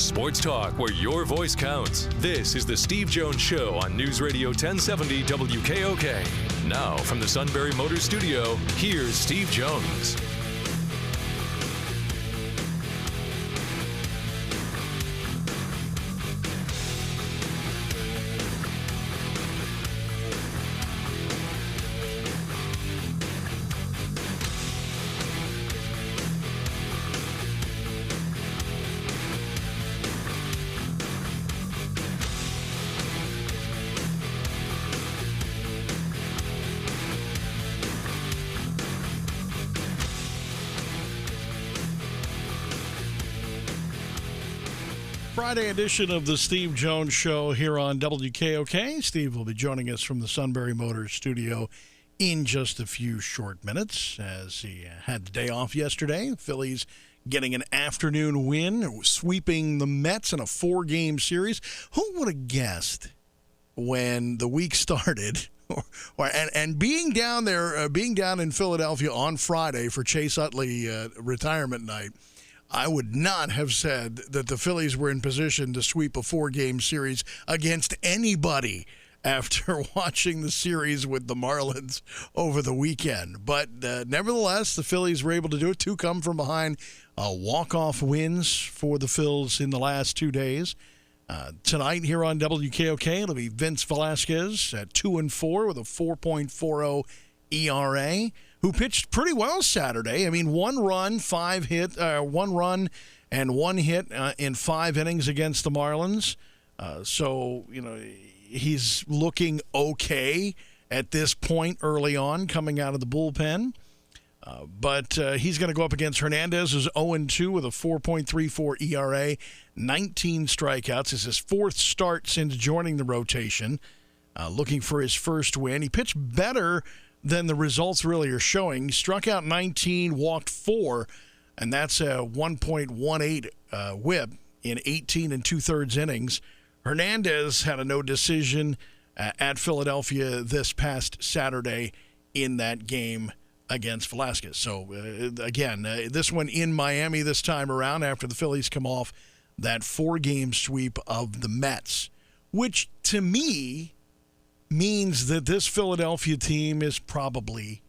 Sports talk where your voice counts. This is the Steve Jones Show on News Radio 1070 WKOK. Now from the Sunbury Motors Studio, here's Steve Jones. Friday edition of the Steve Jones Show here on WKOK. Steve will be joining us from the Sunbury Motors Studio in just a few short minutes as he had the day off yesterday. Phillies getting an afternoon win, sweeping the Mets in a 4-game series. Who would have guessed when the week started and being down there, being down in Philadelphia on Friday for Chase Utley retirement night, I would not have said that the Phillies were in position to sweep a 4-game series against anybody after watching the series with the Marlins over the weekend. But nevertheless, the Phillies were able to do it. 2 come from behind walk-off wins for the Phils in the last 2 days. Tonight here on WKOK, it'll be Vince Velasquez at 2-4 with a 4.40 ERA, who pitched pretty well Saturday. I mean, 1 run, 1 run and 1 hit in 5 innings against the Marlins. So, you know, he's looking okay at this point early on coming out of the bullpen. But he's going to go up against Hernandez, who's 0-2 with a 4.34 ERA, 19 strikeouts. It's his 4th start since joining the rotation, looking for his first win. He pitched better than the results really are showing. He struck out 19, walked 4, and that's a 1.18 whip in 18 2/3 innings. Hernandez had a no decision at Philadelphia this past Saturday in that game against Velasquez. So, again, this one in Miami this time around after the Phillies come off that 4-game sweep of the Mets, which to me means that this Philadelphia team is probably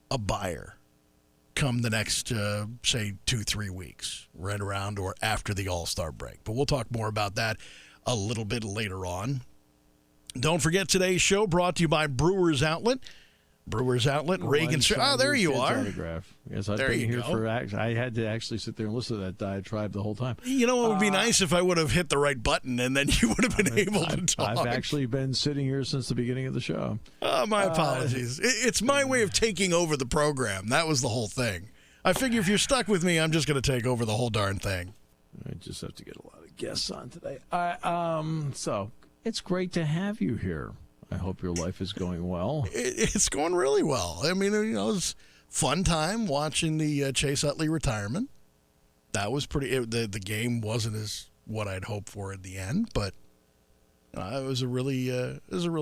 a buyer come the next, say, 2-3 weeks, right around or after the All-Star break. But we'll talk more about that a little bit later on. Don't forget today's show brought to you by Brewers Outlet. Brewers Outlet, Reagan Street. Oh, there you are. Autograph. Yes, I've there been you here go. for. I had to actually sit there and listen to that diatribe the whole time. You know, it would be nice if I would have hit the right button and then you would have been able to talk. I've actually been sitting here since the beginning of the show. Oh, my apologies. It's my way of taking over the program. That was the whole thing. I figure if you're stuck with me, I'm just going to take over the whole darn thing. I just have to get a lot of guests on today. So it's great to have you here. I hope your life is going well. It's going really well. I mean, you know, it was a fun time watching the Chase Utley retirement. That was pretty. The game wasn't as what I'd hoped for at the end, but it was a really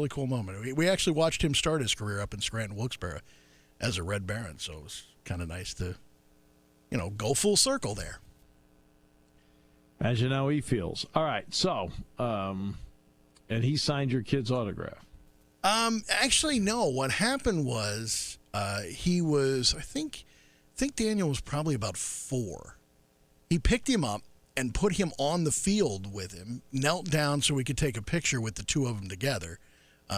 cool moment. We actually watched him start his career up in Scranton Wilkes-Barre as a Red Baron, so it was kind of nice to, you know, go full circle there. Imagine how he feels. All right, so and he signed your kid's autograph. Actually, no. What happened was he was, I think Daniel was probably about 4. He picked him up and put him on the field with him, knelt down so we could take a picture with the 2 of them together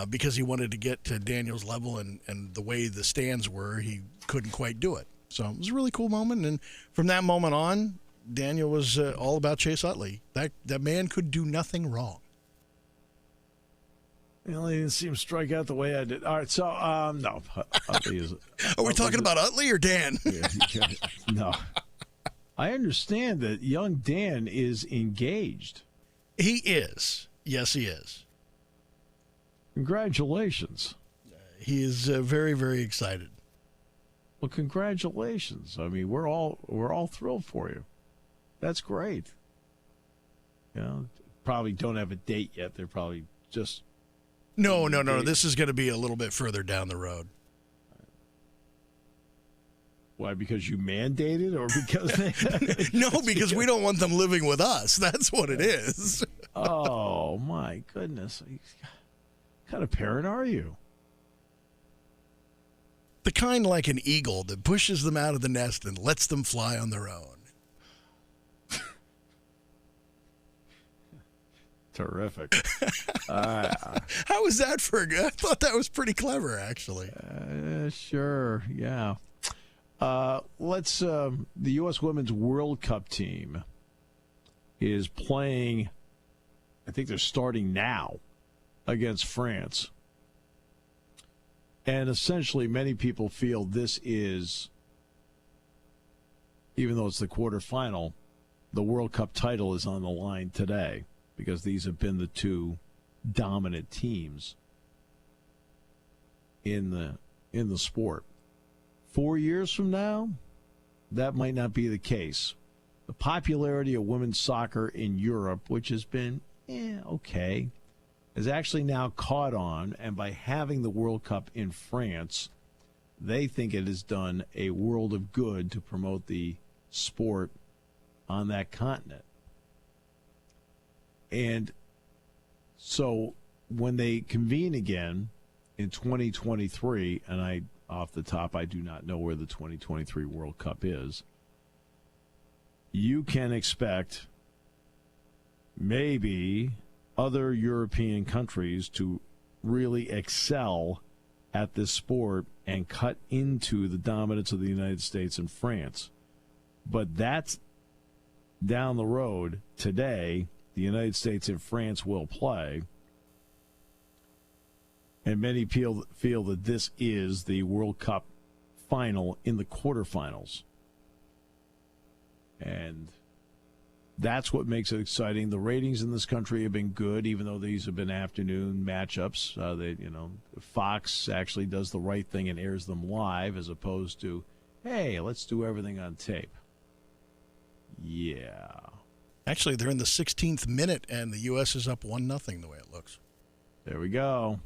because he wanted to get to Daniel's level, and the way the stands were, he couldn't quite do it. So it was a really cool moment, and from that moment on, Daniel was all about Chase Utley. That man could do nothing wrong. Well, he didn't see him strike out the way I did. All right, so, no. Utley is, Are we talking about Utley or Dan? No. I understand that young Dan is engaged. He is. Yes, he is. Congratulations. He is very, very excited. Well, congratulations. I mean, we're all thrilled for you. That's great. You know, probably don't have a date yet. They're probably just... No. This is going to be a little bit further down the road. Why? Because you mandated, or because they? No, because we don't want them living with us. That's what it is. Oh my goodness! What kind of parent are you? The kind like an eagle that pushes them out of the nest and lets them fly on their own. Terrific. How was that for? I thought that was pretty clever, actually. Sure, yeah. Let's. The U.S. Women's World Cup team is playing. I think they're starting now against France, and essentially, many people feel this is, even though it's the quarterfinal, the World Cup title is on the line today, because these have been the two dominant teams in the sport. 4 years from now, that might not be the case. The popularity of women's soccer in Europe, which has been okay, is actually now caught on, and by having the World Cup in France, they think it has done a world of good to promote the sport on that continent. And so when they convene again in 2023, and off the top, I do not know where the 2023 World Cup is, you can expect maybe other European countries to really excel at this sport and cut into the dominance of the United States and France. But that's down the road. Today, the United States and France will play. And many feel that this is the World Cup final in the quarterfinals. And that's what makes it exciting. The ratings in this country have been good, even though these have been afternoon matchups. Fox actually does the right thing and airs them live, as opposed to, hey, let's do everything on tape. Yeah. Actually, they're in the 16th minute, and the U.S. is up 1-0 the way it looks. There we go.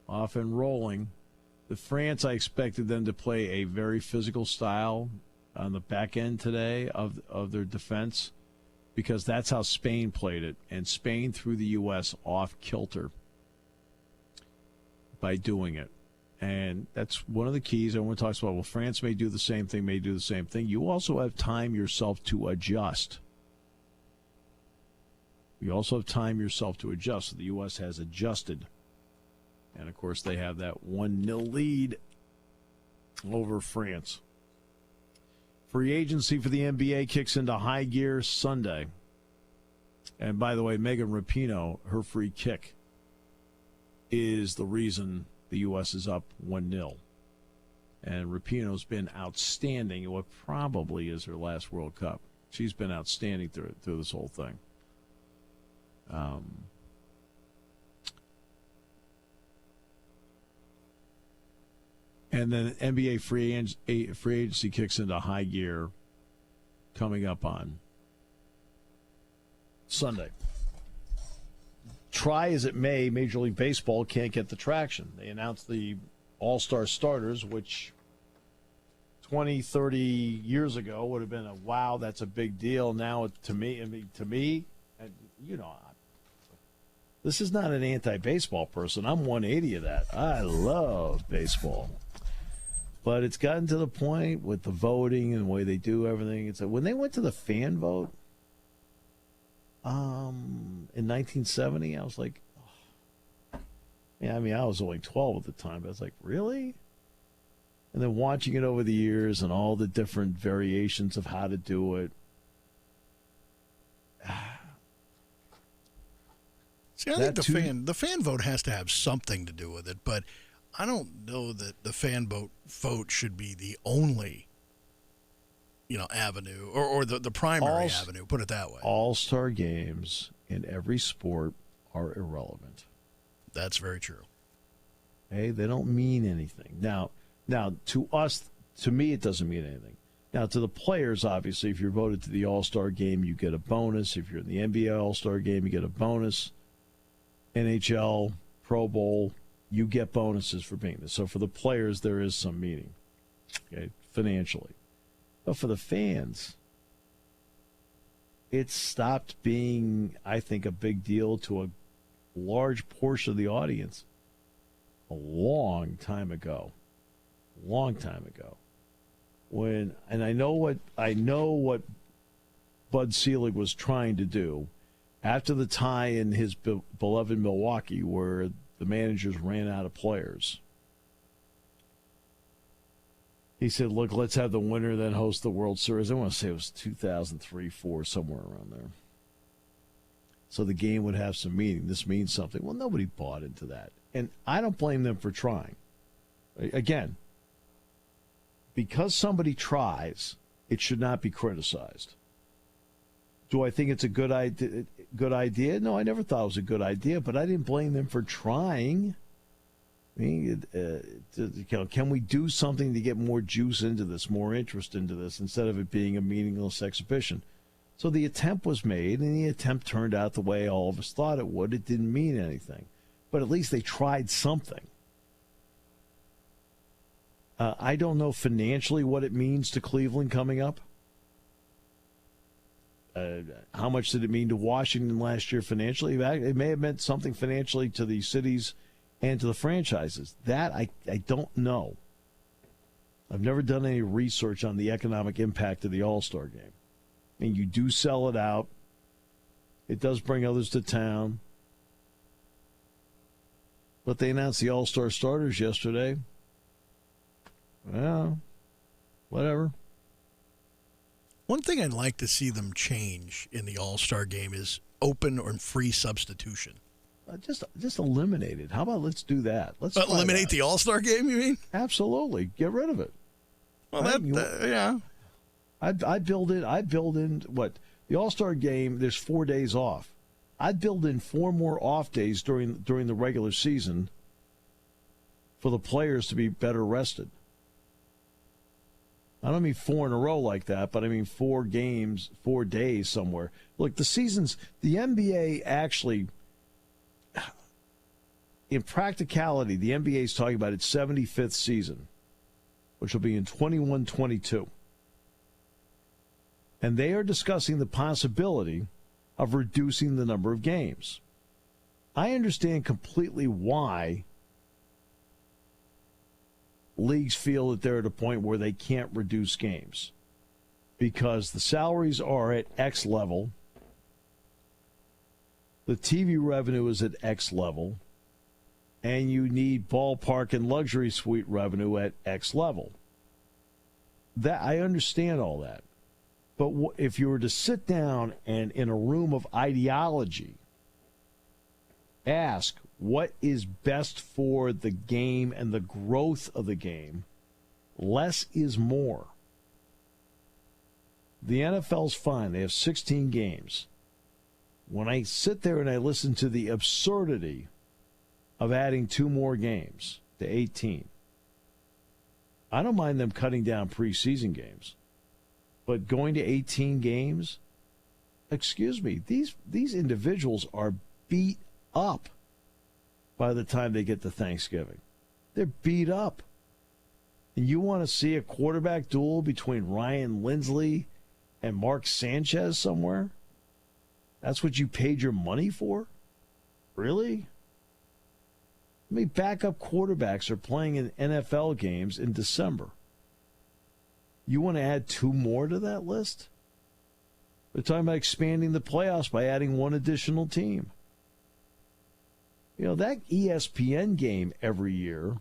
Off and rolling. The France, I expected them to play a very physical style on the back end today of their defense, because that's how Spain played it. And Spain threw the U.S. off kilter by doing it. And that's one of the keys. Everyone talks about, well, France may do the same thing. You also have time yourself to adjust. You also have time yourself to adjust. So the U.S. has adjusted. And, of course, they have that 1-0 lead over France. Free agency for the NBA kicks into high gear Sunday. And, by the way, Megan Rapinoe, her free kick is the reason the U.S. is up 1-0. And Rapinoe's been outstanding in what probably is her last World Cup. She's been outstanding through this whole thing. And then NBA free agency kicks into high gear coming up on Sunday. Try as it may, Major League Baseball can't get the traction. They announced the All-Star starters, which 20, 30 years ago would have been a wow, that's a big deal. Now, to me, this is not an anti-baseball person. I'm 180 of that. I love baseball. But it's gotten to the point with the voting and the way they do everything. It's like when they went to the fan vote in 1970, I was like, oh. Yeah, I mean, I was only 12 at the time, but I was like, really? And then watching it over the years and all the different variations of how to do it. See, I think the fan vote has to have something to do with it, but I don't know that the fan vote should be the only, avenue or the primary avenue. Put it that way. All-star games in every sport are irrelevant. That's very true. Hey, they don't mean anything. Now, to us, to me, it doesn't mean anything. Now, to the players, obviously, if you're voted to the All-Star game, you get a bonus. If you're in the NBA All-Star game, you get a bonus. NHL, Pro Bowl, you get bonuses for being there. So for the players, there is some meaning. okay, financially. But for the fans, it stopped being, I think, a big deal to a large portion of the audience a long time ago. Long time ago. And I know what Bud Selig was trying to do after the tie in his beloved Milwaukee, where the managers ran out of players. He said, look, let's have the winner then host the World Series. I want to say it was 2003, 4, somewhere around there. So the game would have some meaning. This means something. Well, nobody bought into that. And I don't blame them for trying. Again, because somebody tries, it should not be criticized. Do I think it's a good idea? No, I never thought it was a good idea, but I didn't blame them for trying. I mean, can we do something to get more juice into this, more interest into this, instead of it being a meaningless exhibition? So the attempt was made, and the attempt turned out the way all of us thought it would. It didn't mean anything. But at least they tried something. I don't know financially what it means to Cleveland coming up. How much did it mean to Washington last year financially? It may have meant something financially to the cities and to the franchises. That I don't know. I've never done any research on the economic impact of the All-Star game. I mean, you do sell it out. It does bring others to town. But they announced the All-Star starters yesterday. Well, whatever. One thing I'd like to see them change in the All-Star game is open or free substitution. Just eliminate it. How about let's do that? Let's eliminate the All-Star game, you mean? Absolutely. Get rid of it. Well, yeah. I build in what? The All-Star game, there's 4 days off. I'd build in 4 more off days during the regular season for the players to be better rested. I don't mean 4 in a row like that, but I mean 4 games, 4 days somewhere. Look, the NBA actually, in practicality, the NBA is talking about its 75th season, which will be in 21-22. And they are discussing the possibility of reducing the number of games. I understand completely why leagues feel that they're at a point where they can't reduce games because the salaries are at X level, the TV revenue is at X level, and you need ballpark and luxury suite revenue at X level. That I understand all that. But if you were to sit down and in a room of ideology ask what is best for the game and the growth of the game, less is more. The NFL's fine. They have 16 games. When I sit there and I listen to the absurdity of adding 2 more games to 18, I don't mind them cutting down preseason games. But going to 18 games, excuse me, these individuals are beat up by the time they get to Thanksgiving. They're beat up. And you want to see a quarterback duel between Ryan Lindsley and Mark Sanchez somewhere? That's what you paid your money for? Really? How many backup quarterbacks are playing in NFL games in December? You want to add 2 more to that list? They're talking about expanding the playoffs by adding 1 additional team. You know, that ESPN game every year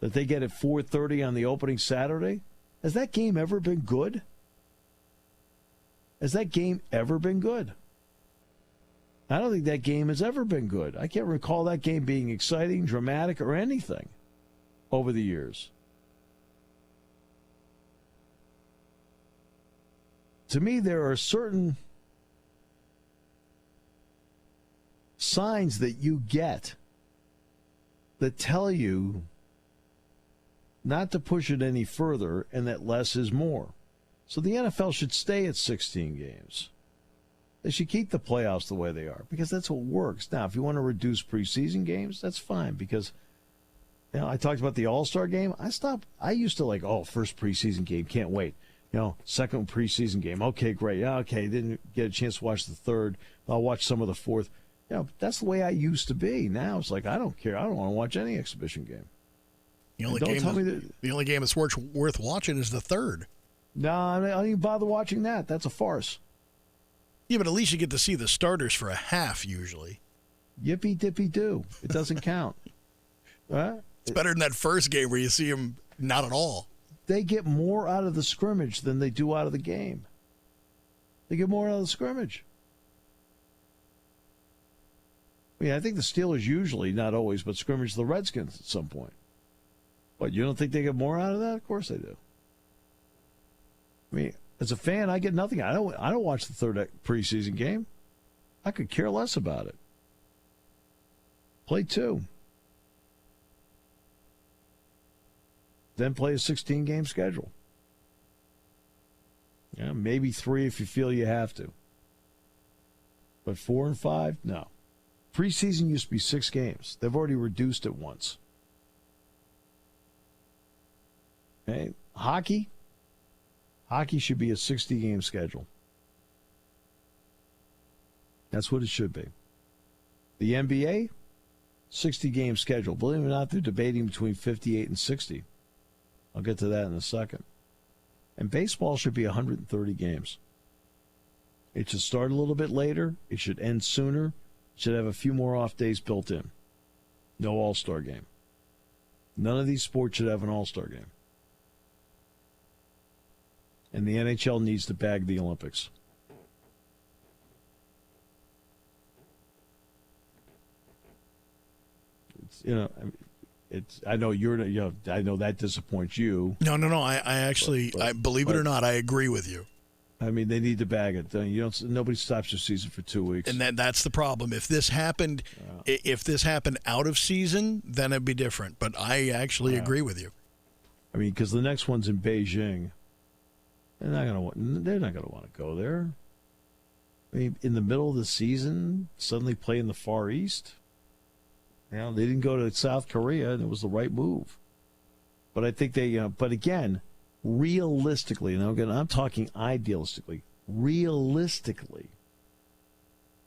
that they get at 4:30 on the opening Saturday, has that game ever been good? Has that game ever been good? I don't think that game has ever been good. I can't recall that game being exciting, dramatic, or anything over the years. To me, there are certain signs that you get that tell you not to push it any further and that less is more. So the NFL should stay at 16 games. They should keep the playoffs the way they are because that's what works. Now, if you want to reduce preseason games, that's fine because I talked about the All-Star game. I used to first preseason game, can't wait. Second preseason game, okay, great. Okay, didn't get a chance to watch the third. I'll watch some of the fourth. That's the way I used to be. Now it's like, I don't care. I don't want to watch any exhibition game. The only game that's worth watching is the third. No, I don't even bother watching that. That's a farce. Yeah, but at least you get to see the starters for a half usually. Yippee-dippy-doo. It doesn't count. It's better than that first game where you see them not at all. They get more out of the scrimmage than they do out of the game. They get more out of the scrimmage. I think the Steelers usually, not always, but scrimmage the Redskins at some point. But you don't think they get more out of that? Of course they do. As a fan, I get nothing. I don't watch the third preseason game. I could care less about it. Play 2. Then play a 16-game schedule. Maybe 3 if you feel you have to. But 4 and 5, no. Preseason used to be 6 games. They've already reduced it once. Okay. Hockey should be a 60-game schedule. That's what it should be. The NBA, 60-game schedule. Believe it or not, they're debating between 58 and 60. I'll get to that in a second. And baseball should be 130 games. It should start a little bit later. It should end sooner. It should have a few more off days built in. No all-star game. None of these sports should have an all-star game. And the NHL needs to bag the Olympics. I know I know that disappoints you. No. I believe it or not, I agree with you. They need to bag it. Nobody stops their season for 2 weeks. And that's the problem. If this happened, out of season, then it'd be different. But I actually agree with you. Because the next one's in Beijing. They're not gonna want to go there. In the middle of the season, suddenly play in the Far East. They didn't go to South Korea, and it was the right move. But I think they, but again, realistically, and again, I'm talking idealistically, realistically,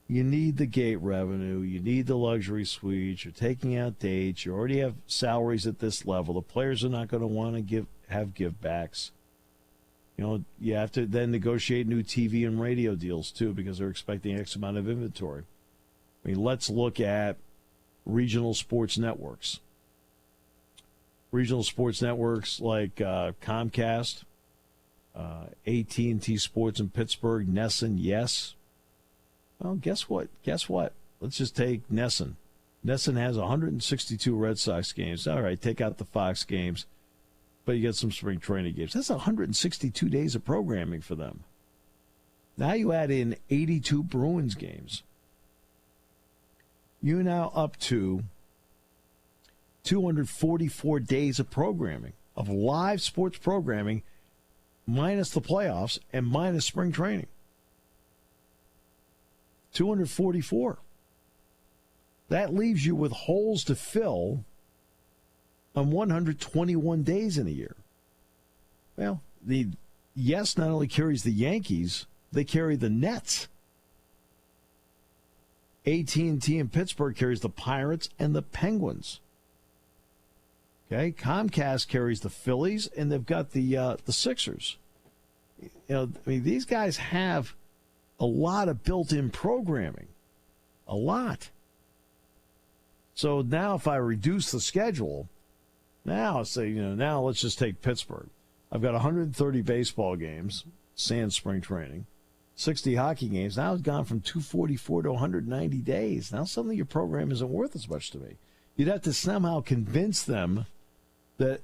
you need the gate revenue, you need the luxury suites, you're taking out dates, you already have salaries at this level. The players are not going to want to have give-backs. You have to then negotiate new TV and radio deals, too, because they're expecting X amount of inventory. Let's look at regional sports networks. Regional sports networks like Comcast, AT&T Sports in Pittsburgh, Nesson, yes. Well, guess what? Let's just take Nesson. Nesson has 162 Red Sox games. All right, take out the Fox games, but you get some spring training games. That's 162 days of programming for them. Now you add in 82 Bruins games. You're now up to 244 days of programming, of live sports programming, minus the playoffs and minus spring training. 244. That leaves you with holes to fill on 121 days in a year. Well, the Yes not only carries the Yankees, they carry the Nets. AT&T in Pittsburgh carries the Pirates and the Penguins. Okay, Comcast carries the Phillies, and they've got the Sixers. These guys have a lot of built-in programming, a lot. So now, if I reduce the schedule, now let's just take Pittsburgh. I've got 130 baseball games, sans spring training, 60 hockey games. Now it's gone from 244 to 190 days. Now suddenly your program isn't worth as much to me. You'd have to somehow convince them that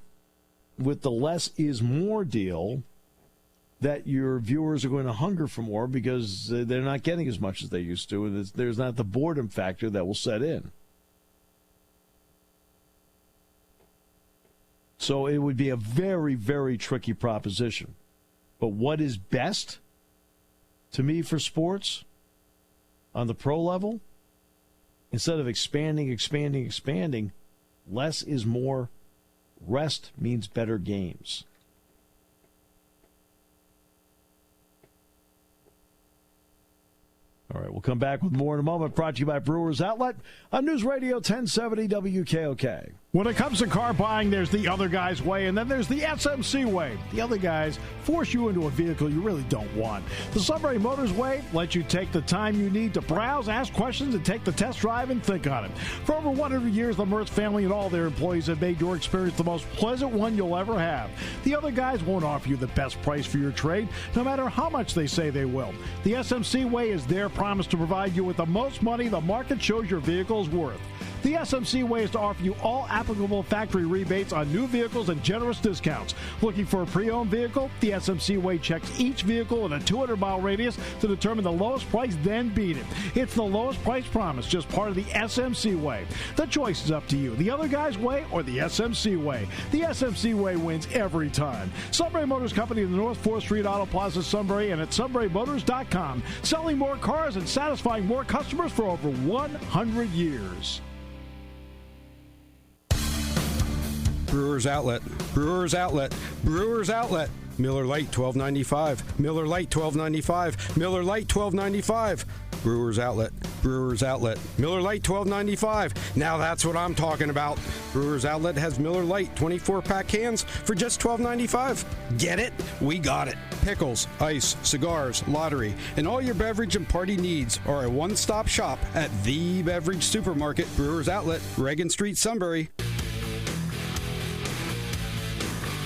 with the less is more deal, that your viewers are going to hunger for more because they're not getting as much as they used to, and there's not the boredom factor that will set in. So it would be a very, very tricky proposition. But what is best to me for sports on the pro level? Instead of expanding, Less is more. Rest means better games. All right, we'll come back with more in a moment. Brought to you by Brewers Outlet on News Radio 1070 WKOK. When it comes to car buying, there's the other guy's way, and then there's the SMC way. The other guys force you into a vehicle you really don't want. The Sunbury Motors way lets you take the time you need to browse, ask questions, and take the test drive and think on it. For over 100 years, the Mertz family and all their employees have made your experience the most pleasant one you'll ever have. The other guys won't offer you the best price for your trade, no matter how much they say they will. The SMC way is their promise to provide you with the most money the market shows your vehicle is worth. The SMC way is to offer you all applicable factory rebates on new vehicles and generous discounts. Looking for a pre-owned vehicle? The SMC way checks each vehicle in a 200-mile radius to determine the lowest price, then beat it. It's the lowest price promise, just part of the SMC way. The choice is up to you. The other guy's way or the SMC way. The SMC way wins every time. Sunbury Motors Company in the North 4th Street Auto Plaza, Sunbury, and at sunburymotors.com. Selling more cars and satisfying more customers for over 100 years. Brewers Outlet, Brewers Outlet, Brewers Outlet. Miller Lite $12.95, Miller Lite $12.95, Miller Lite $12.95. Brewers Outlet, Brewers Outlet, Miller Lite $12.95. Now that's what I'm talking about. Brewers Outlet has Miller Lite 24-pack cans for just $12.95. Get it? We got it. Pickles, ice, cigars, lottery, and all your beverage and party needs are a one-stop shop at the Beverage Supermarket. Brewers Outlet, Reagan Street, Sunbury.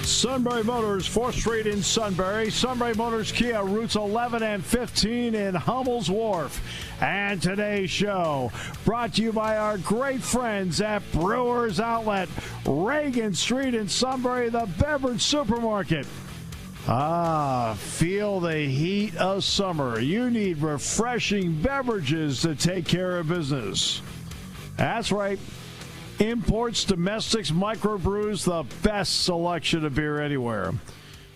Sunbury Motors, 4th Street in Sunbury. Sunbury Motors Kia, routes 11 and 15 in Hummel's Wharf. And today's show brought to you by our great friends at Brewers Outlet, Reagan Street in Sunbury, the Beverage Supermarket. Feel the heat of summer. You need refreshing beverages to take care of business. That's right. Imports, domestics, microbrews, the best selection of beer anywhere.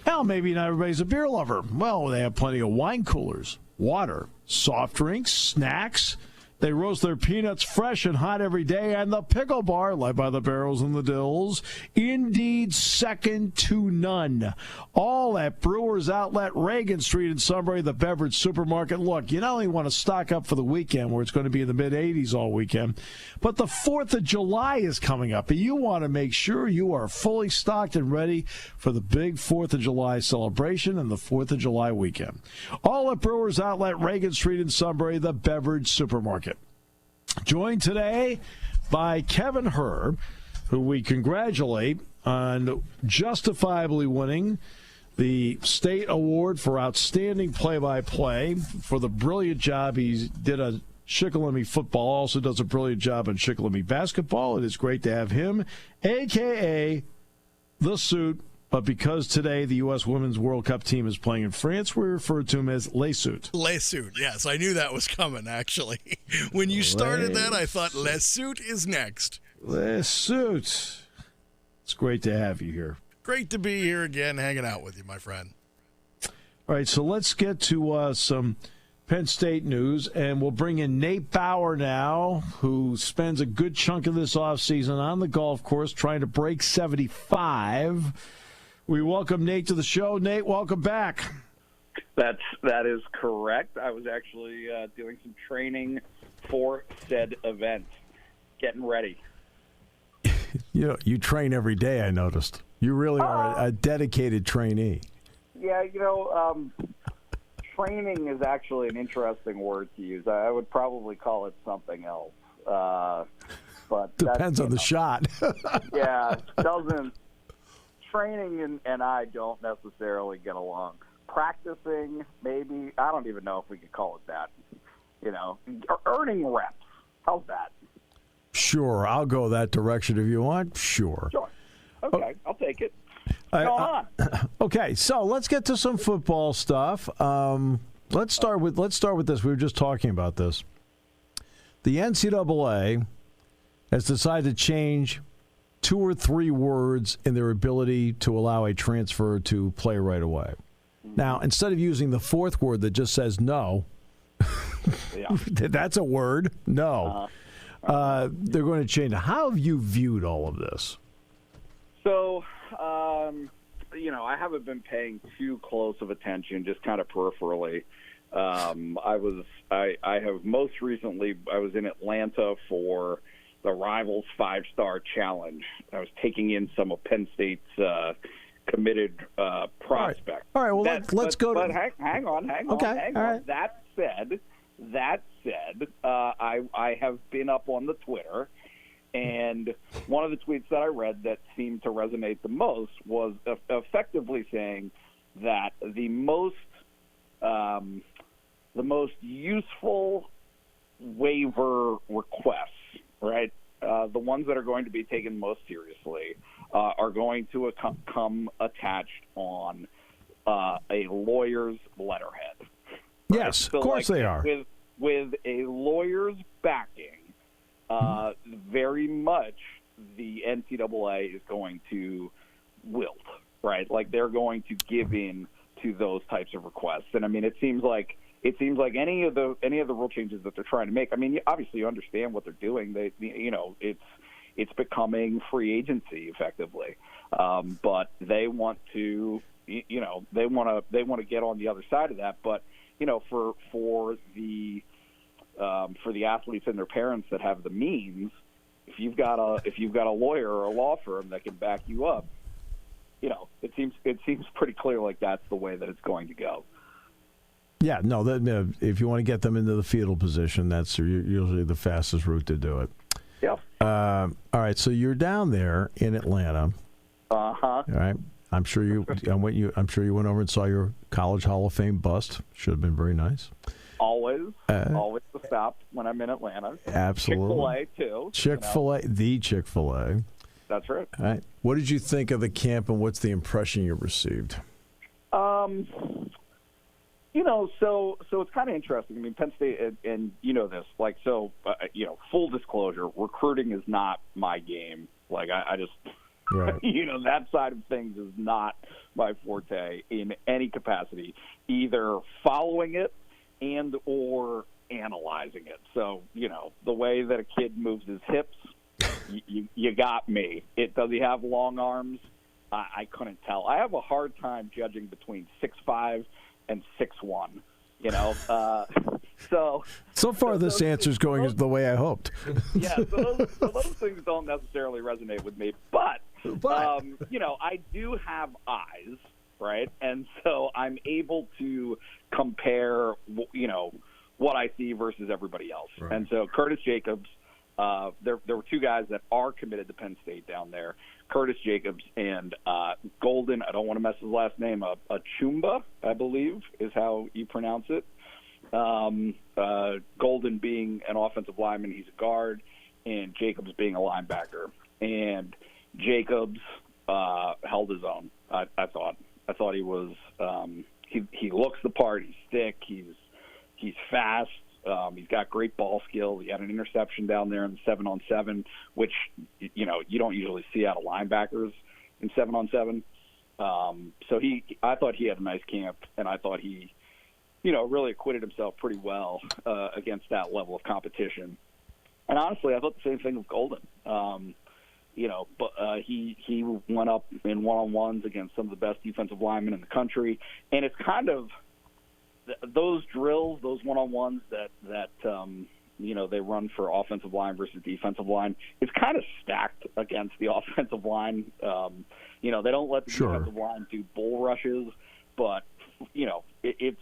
Well, maybe not everybody's a beer lover. Well, they have plenty of wine coolers, water, soft drinks, snacks. They roast their peanuts fresh and hot every day. And the pickle bar, led by the Barrels and the Dills, indeed second to none. All at Brewers Outlet, Reagan Street in Sunbury, the Beverage Supermarket. Look, you not only want to stock up for the weekend, where it's going to be in the mid-80s all weekend, but the 4th of July is coming up. And you want to make sure you are fully stocked and ready for the big 4th of July celebration and the 4th of July weekend. All at Brewers Outlet, Reagan Street in Sunbury, the Beverage Supermarket. Joined today by Kevin Herb, who we congratulate on justifiably winning the state award for outstanding play-by-play for the brilliant job he did on Shikellamy football. Also does a brilliant job on Shikellamy basketball. It is great to have him, a.k.a. The Suit. But because today the U.S. Women's World Cup team is playing in France, we refer to him as Les Suit. Les Suit, yes. I knew that was coming, actually. When you started that, I thought Les Suit is next. Les Suit. It's great to have you here. Great to be here again, hanging out with you, my friend. All right, so let's get to some Penn State news, and we'll bring in Nate Bauer now, who spends a good chunk of this offseason on the golf course trying to break 75. We welcome Nate to the show. Nate, welcome back. That is correct. I was actually doing some training for said event, getting ready. You train every day, I noticed. You really are a dedicated trainee. Yeah, training is actually an interesting word to use. I would probably call it something else. But depends on the shot. Yeah, doesn't. Training and I don't necessarily get along. Practicing, maybe. I don't even know if we could call it that. Earning reps. How's that? Sure, I'll go that direction if you want. Sure. Okay, I'll take it. Go on. Okay, so let's get to some football stuff. Let's start with this. We were just talking about this. The NCAA has decided to change 2 or 3 words in their ability to allow a transfer to play right away. Now, instead of using the 4th word that just says no, yeah. That's a word, no. They're going to change. How have you viewed all of this? So, I haven't been paying too close of attention, just kind of peripherally. I have most recently, I was in Atlanta for the Rivals 5-Star Challenge. I was taking in some of Penn State's committed prospects. All right. Well, let's go. But hang on. Okay. All right. That said, I have been up on the Twitter, and one of the tweets that I read that seemed to resonate the most was effectively saying that the most useful waiver requests, right? The ones that are going to be taken most seriously are going to come attached on a lawyer's letterhead. Right? Yes, so of course they are. With a lawyer's backing, very much the NCAA is going to wilt, right? Like they're going to give in to those types of requests. And I mean, it seems like any of the rule changes that they're trying to make. I mean, obviously you understand what they're doing. It's becoming free agency effectively, but they want to, they want to get on the other side of that. But for the athletes and their parents that have the means, if you've got a lawyer or a law firm that can back you up, it seems pretty clear like that's the way that it's going to go. Yeah, no. If you want to get them into the fetal position, that's usually the fastest route to do it. Yeah. All right. So you're down there in Atlanta. All right. I'm sure you went over and saw your College Hall of Fame bust. Should have been very nice. Always the stop when I'm in Atlanta. Absolutely. Chick-fil-A too. Chick-fil-A, the Chick-fil-A. That's right. All right. What did you think of the camp, and what's the impression you received? So it's kind of interesting. I mean, Penn State, and this, full disclosure, recruiting is not my game. Like, I just, right. That side of things is not my forte in any capacity, either following it and or analyzing it. So, the way that a kid moves his hips, you got me. Does he have long arms? I couldn't tell. I have a hard time judging between 6'5" and 6'1", So far, this answer's going the way I hoped. Yeah, so those things don't necessarily resonate with me. But I do have eyes, right? And so I'm able to compare, what I see versus everybody else. Right. And so Curtis Jacobs, there were two guys that are committed to Penn State down there. Curtis Jacobs and Golden, I don't want to mess his last name up, Achumba, I believe, is how you pronounce it. Golden being an offensive lineman, he's a guard, and Jacobs being a linebacker. And Jacobs held his own, I thought. I thought he was he looks the part, he's thick, he's fast. He's got great ball skill. He had an interception down there in the 7-on-7, which, you don't usually see out of linebackers in 7-on-7. So I thought he had a nice camp, and I thought he, really acquitted himself pretty well against that level of competition. And honestly, I thought the same thing with Golden. But he went up in one-on-ones against some of the best defensive linemen in the country, and it's kind of those drills, those one-on-ones that they run for offensive line versus defensive line, it's kind of stacked against the offensive line. They don't let the defensive line do bull rushes, but it's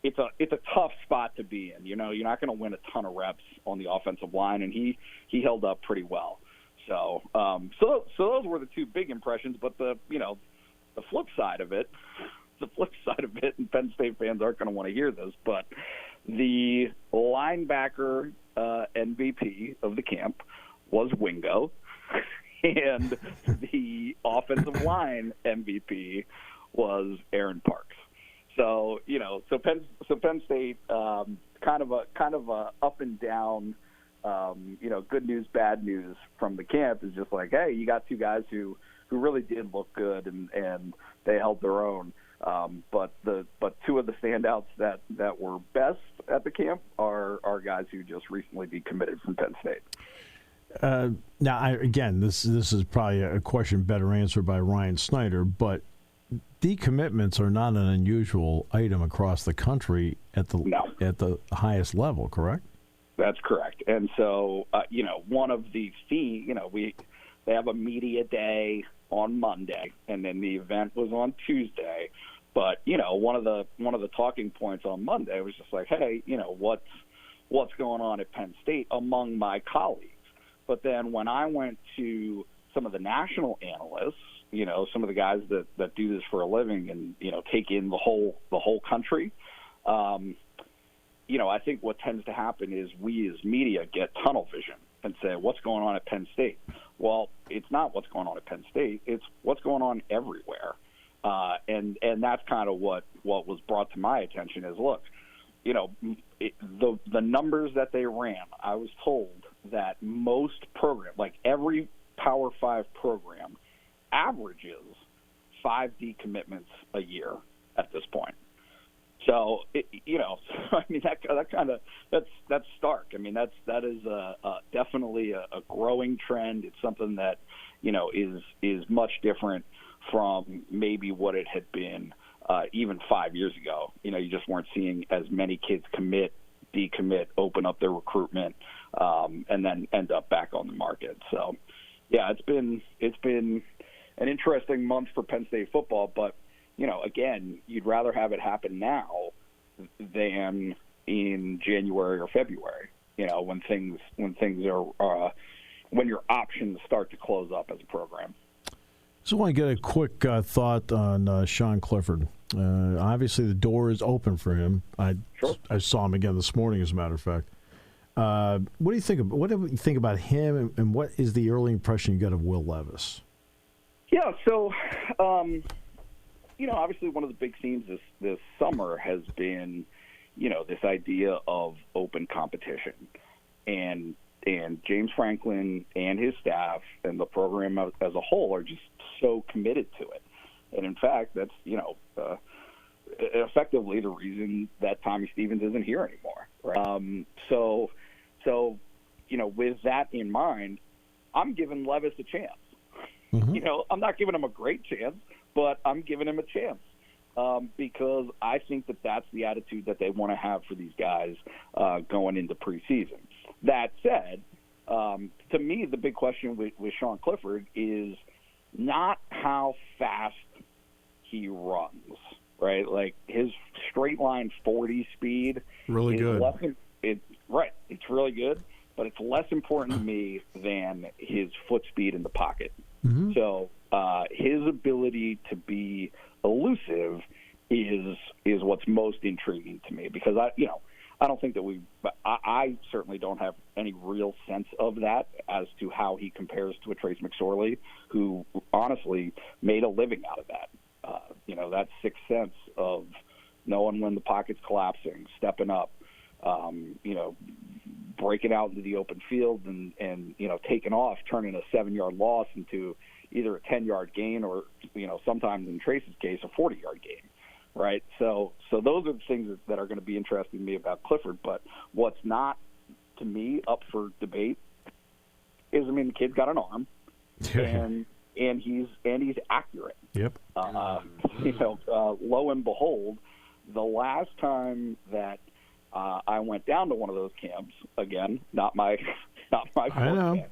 a tough spot to be in. You're not going to win a ton of reps on the offensive line, and he held up pretty well. So those were the two big impressions. But the flip side of it. And Penn State fans aren't going to want to hear this, but the linebacker MVP of the camp was Wingo, and the offensive line MVP was Aaron Parks. So Penn State kind of a up and down, good news, bad news from the camp is just like, hey, you got two guys who really did look good and they held their own. But two of the standouts that were best at the camp are guys who just recently decommitted from Penn State. Now, this is probably a question better answered by Ryan Snyder, but decommitments are not an unusual item across the country at the highest level, correct? That's correct. And so, one of the they have a media day on Monday, and then the event was on Tuesday. But one of the talking points on Monday was just like, hey, what's going on at Penn State among my colleagues. But then when I went to some of the national analysts, some of the guys that do this for a living and take in the whole country, I think what tends to happen is we as media get tunnel vision and say, what's going on at Penn State? Well, it's not what's going on at Penn State. It's what's going on everywhere. And that's kind of what was brought to my attention is, look, the numbers that they ran, I was told that most programs, like every Power 5 program, averages 5 decommitments a year at this point. So, that's stark. I mean, that is definitely a growing trend. It's something that, is much different from maybe what it had been even 5 years ago. You just weren't seeing as many kids commit, decommit, open up their recruitment, and then end up back on the market. So, yeah, it's been an interesting month for Penn State football, but again, you'd rather have it happen now than in January or February. When things are when your options start to close up as a program. So I want to get a quick thought on Sean Clifford. Obviously, the door is open for him. I saw him again this morning, as a matter of fact. What do you think? What do you think about him, and what is the early impression you got of Will Levis? Yeah, so obviously one of the big themes this summer has been, this idea of open competition, and James Franklin and his staff and the program as a whole are just so committed to it. And in fact, that's effectively the reason that Tommy Stevens isn't here anymore. Right? So with that in mind, I'm giving Levis a chance. Mm-hmm. I'm not giving him a great chance, but I'm giving him a chance because I think that that's the attitude that they want to have for these guys going into preseason. That said, to me, the big question with Sean Clifford is not how fast he runs, right? Like his straight line 40 speed. Really good. It's really good, but it's less important to me than his foot speed in the pocket. Mm-hmm. So his ability to be elusive is what's most intriguing to me because I don't think that I certainly don't have any real sense of that as to how he compares to a Trace McSorley, who honestly made a living out of that. That sixth sense of knowing when the pocket's collapsing, stepping up, breaking out into the open field and taking off, turning a 7-yard loss into either a 10-yard gain or, sometimes in Trace's case, a 40-yard gain. Right, so those are the things that are going to be interesting to me about Clifford. But what's not, to me, up for debate is, the kid's got an arm, and he's accurate. Yep. Lo and behold, the last time that I went down to one of those camps, again, not my forte,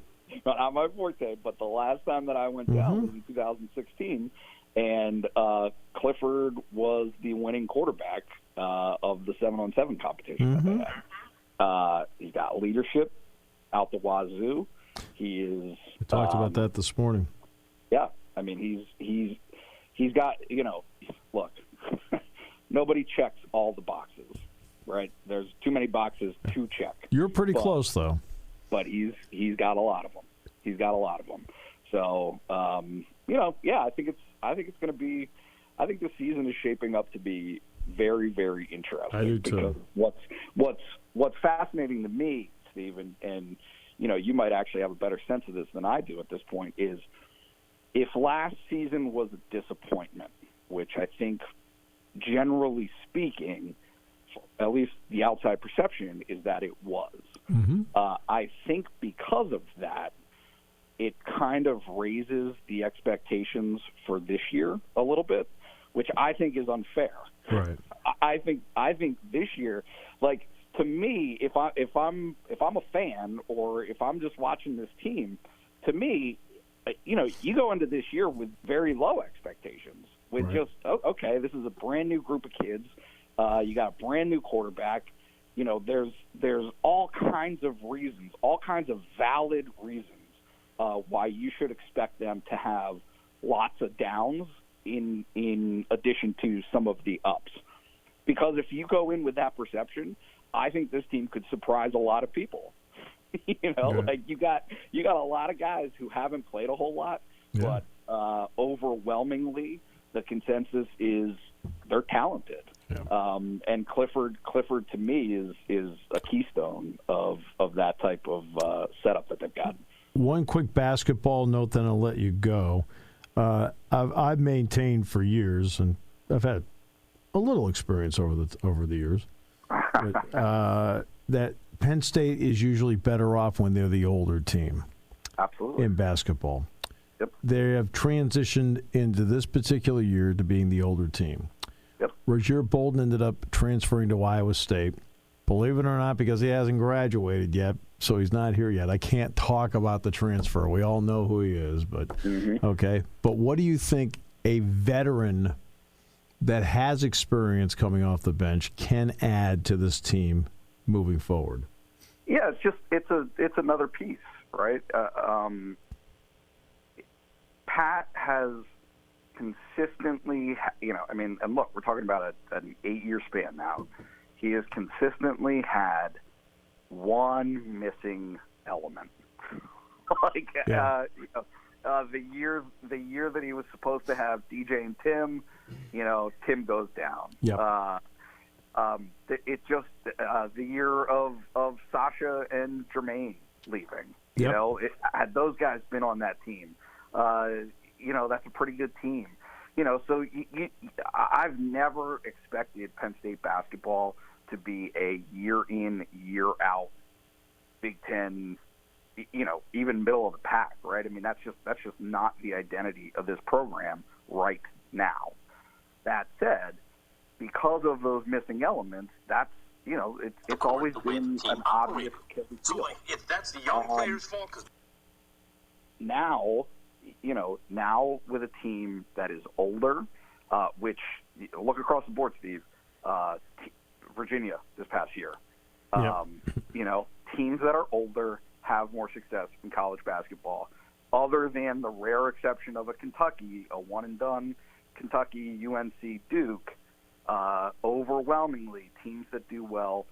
not my forte, but the last time that I went down was in 2016. And Clifford was the winning quarterback of the 7-on-7 competition that they had. He's got leadership out the wazoo. He is. We talked about that this morning. Yeah, he's got. Look, nobody checks all the boxes, right? There's too many boxes to check. You're pretty close, though. But he's got a lot of them. So I think it's going to be. I think the season is shaping up to be very, very interesting. I do too. Because what's fascinating to me, Steve, and you might actually have a better sense of this than I do at this point, is if last season was a disappointment, which I think generally speaking, at least the outside perception is that it was. Mm-hmm. I think because of that, it kind of raises the expectations for this year a little bit, which I think is unfair. Right. I think this year, like, to me, if I'm a fan or if I'm just watching this team, to me, you go into this year with very low expectations. With right. just okay, this is a brand new group of kids. You got a brand new quarterback. There's all kinds of reasons, all kinds of valid reasons why you should expect them to have lots of downs in addition to some of the ups. Because if you go in with that perception, I think this team could surprise a lot of people. Like you got a lot of guys who haven't played a whole lot, but overwhelmingly the consensus is they're talented. Yeah. And Clifford to me is a keystone of that type of setup that they've got. One quick basketball note, then I'll let you go. I've maintained for years, and I've had a little experience over the years, but, that Penn State is usually better off when they're the older team. Absolutely. In basketball. Yep. They have transitioned into this particular year to being the older team. Yep. Rozier Bolden ended up transferring to Iowa State. Believe it or not, because he hasn't graduated yet, so he's not here yet. I can't talk about the transfer. We all know who he is, but okay. But what do you think a veteran that has experience coming off the bench can add to this team moving forward? Yeah, it's another piece, right? Pat has consistently, and look, we're talking about an 8-year span now. He has consistently had one missing element. The year that he was supposed to have DJ and Tim, Tim goes down. Yep. It just the year of Sasha and Jermaine leaving. Yep. Had those guys been on that team, that's a pretty good team. So I've never expected Penn State basketball to be a year in, year out Big Ten, even middle of the pack, right? I mean, that's just not the identity of this program right now. That said, because of those missing elements, that's it's always been an obvious Achilles heel. So, if that's the young players' fault, because now with a team that is older, which look across the board, Steve, Virginia this past year, teams that are older have more success in college basketball, other than the rare exception of a Kentucky, a one-and-done Kentucky, UNC, Duke. Overwhelmingly, teams that do well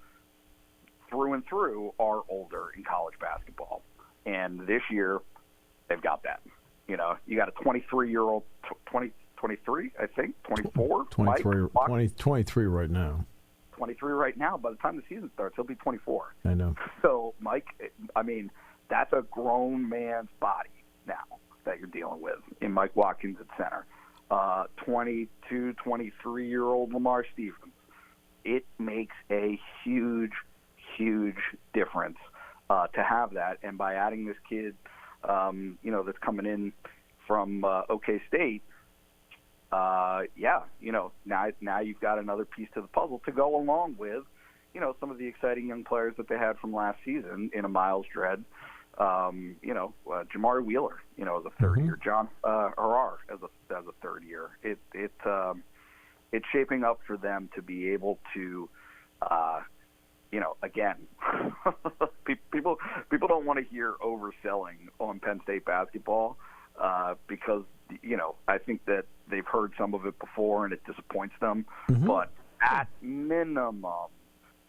through and through are older in college basketball. And this year, they've got that. You got a 23-year-old, 23, I think, 24? 23 right now. 23 right now. By the time the season starts, he'll be 24. I know. So, Mike, that's a grown man's body now that you're dealing with in Mike Watkins at center. 22, 23-year-old Lamar Stevens. It makes a huge, huge difference to have that. And by adding this kid, that's coming in from OK State, now you've got another piece to the puzzle to go along with, some of the exciting young players that they had from last season in a Miles Dredd, Jamari Wheeler, as a third year, John Harrar as a third year. It's shaping up for them to be able to, again, people don't want to hear overselling on Penn State basketball because I think that they've heard some of it before and it disappoints them. Mm-hmm. But at minimum,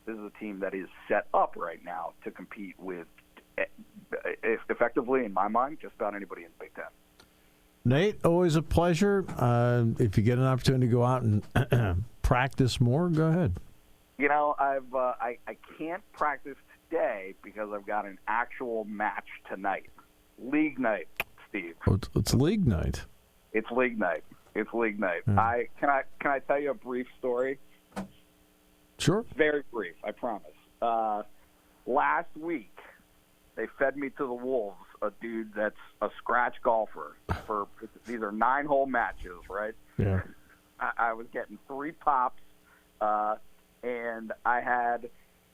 this is a team that is set up right now to compete with, effectively, in my mind, just about anybody in the Big Ten. Nate, always a pleasure. If you get an opportunity to go out and practice more, go ahead. I can't practice today because I've got an actual match tonight. League night, Steve. Oh, it's league night. It's league night. It's league night. Yeah. Can I tell you a brief story? Sure. Very brief, I promise. Last week, they fed me to the wolves a dude that's a scratch golfer. These are 9-hole matches, right? Yeah. I was getting 3 pops, and I had,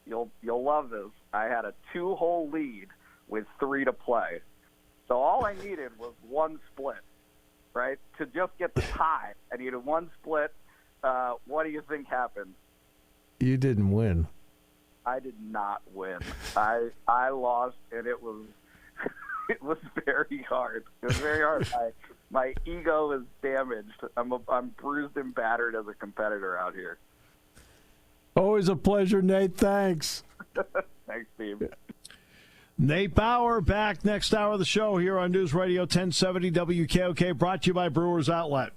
you'll love this, I had a 2-hole lead with 3 to play. So all I needed was 1 split, right? To just get the tie, I needed 1 split. What do you think happened? You didn't win. I did not win. I lost, and it was it was very hard. It was very hard. My ego is damaged. I'm bruised and battered as a competitor out here. Always a pleasure, Nate. Thanks. Thanks, Steve. Nate Bauer back next hour of the show here on News Radio 1070 WKOK, brought to you by Brewers Outlet.